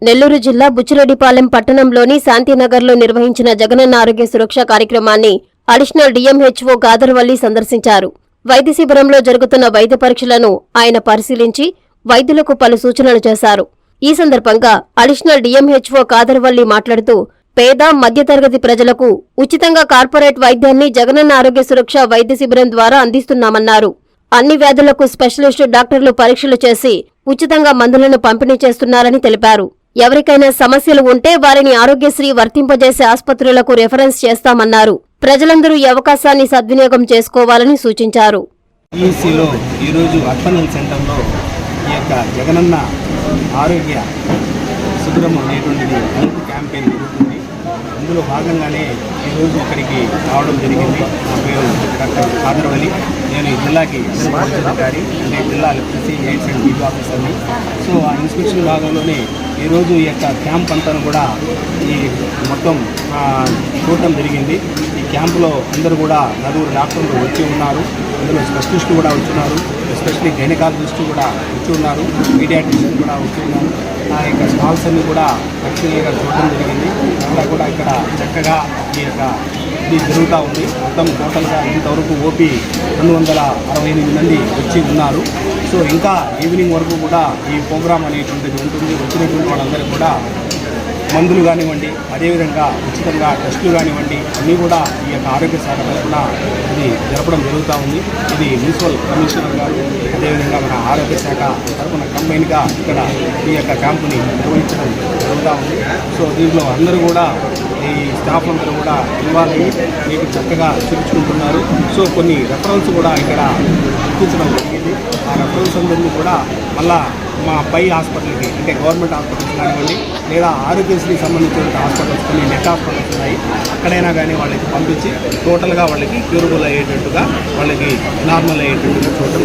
నెల్లూరు జిల్లా బుచ్చిరెడ్డిపాలెం పట్టణంలోని శాంతినగర్లో నిర్వహించిన జగనన్న ఆరోగ్య సురక్ష కార్యక్రమాన్ని అడిషనల్ డిఎంహెచ్ఓ గాదర్వల్లి సందర్శించారు. వైద్య శిబిరంలో జరుగుతున్న వైద్య పరీక్షలను ఆయన పరిశీలించి వైద్యులకు పలు సూచనలు చేశారు. ఈ సందర్భంగా అడిషనల్ డిఎంహెచ్ఓ గాదర్వల్లి మాట్లాడుతూ పేద మధ్యతరగతి ప్రజలకు ఉచితంగా కార్పొరేట్ వైద్యాన్ని జగనన్న ఆరోగ్య సురక్ష వైద్య శిబిరం ద్వారా అందిస్తున్నామన్నారు. అన్ని వ్యాధులకు స్పెషలిస్టు డాక్టర్లు పరీక్షలు చేసి ఉచితంగా మందులను పంపిణీ చేస్తున్నారని తెలిపారు. ఎవరికైనా సమస్యలు ఉంటే వారిని ఆరోగ్యశ్రీ వర్తింపజేసే ఆసుపత్రులకు రెఫరెన్స్ చేస్తామన్నారు. ప్రజలందరూ ఈ అవకాశాన్ని సద్వినియోగం చేసుకోవాలని సూచించారు. ఈరోజు అర్బన్ సెంటర్లో ఈ యొక్క జగనన్న ఆరోగ్య శిబిరం అనేటువంటిది హెల్త్ క్యాంపెయిన్ జరుగుతుంది. అందులో భాగంగానే ఈరోజు ఇక్కడికి రావడం జరిగింది. నా పేరు డాక్టర్ గాదర్వల్లి. నేను ఈ జిల్లాకి అధికారి, అంటే జిల్లా లిటరసీ ఎయిడ్స్ అండ్ టీబీ ఆఫీసర్ని. సో ఆ ఇన్స్పెక్షన్ భాగంలోనే ఈరోజు ఈ యొక్క క్యాంప్ అంతా కూడా ఈ మొత్తం చూడటం జరిగింది. ఈ క్యాంపులో అందరూ కూడా 4 డాక్టర్లు వచ్చి ఉన్నారు. అందులో స్పెషలిస్టు కూడా వచ్చున్నారు, ఎస్పెషలీ గైనకాలజిస్టు కూడా వచ్చి ఉన్నారు, పీడియాట్రిషియన్ కూడా వచ్చి ఉన్నారు. ఆ యొక్క స్టాల్స్ అన్ని కూడా ఖచ్చితంగా చూడటం జరిగింది. అలా కూడా ఇక్కడ చక్కగా ఈ యొక్క ఇది జరుగుతూ ఉంది. మొత్తం టోటల్గా ఇంతవరకు ఓపీ 268 మంది వచ్చి ఉన్నారు. సో ఇంకా ఈవినింగ్ వరకు కూడా ఈ ప్రోగ్రామ్ అనేటువంటిది ఉంటుంది. వచ్చినటువంటి వాళ్ళందరికీ కూడా మందులు కానివ్వండి, అదేవిధంగా ఉచితంగా టెస్టులు కానివ్వండి, అన్నీ కూడా ఈ యొక్క ఆరోగ్య శాఖ తరఫున ఇది జరపడం జరుగుతూ ఉంది. ఇది మున్సిపల్ కమిషనర్ గారు, అదేవిధంగా మన ఆరోగ్య శాఖ తరఫున కంబైన్గా ఇక్కడ ఈ యొక్క క్యాంపుని నిర్వహించడం జరుగుతూ ఉంది. సో దీంట్లో అందరూ కూడా ఈ స్టాఫ్ అందరూ కూడా ఇన్వాల్వ్ అయ్యి మీకు చక్కగా చూపించుకుంటున్నారు. సో కొన్ని రెఫరెన్స్ కూడా ఇక్కడ గుర్తించడం జరిగింది. ఆ రెఫరెన్స్ అందరినీ కూడా మళ్ళా మా పై హాస్పిటల్కి, అంటే గవర్నమెంట్ హాస్పిటల్స్ కానివ్వండి, లేదా ఆరోగ్యశ్రీకి సంబంధించిన హాస్పిటల్స్ కొన్ని నెట్ హాస్పిటల్స్ ఉన్నాయి, అక్కడైనా కానీ వాళ్ళకి పంపించి టోటల్గా వాళ్ళకి క్యూరబుల్ అయ్యేటట్టుగా, వాళ్ళకి నార్మల్ అయ్యేటట్టుగా చూడటం.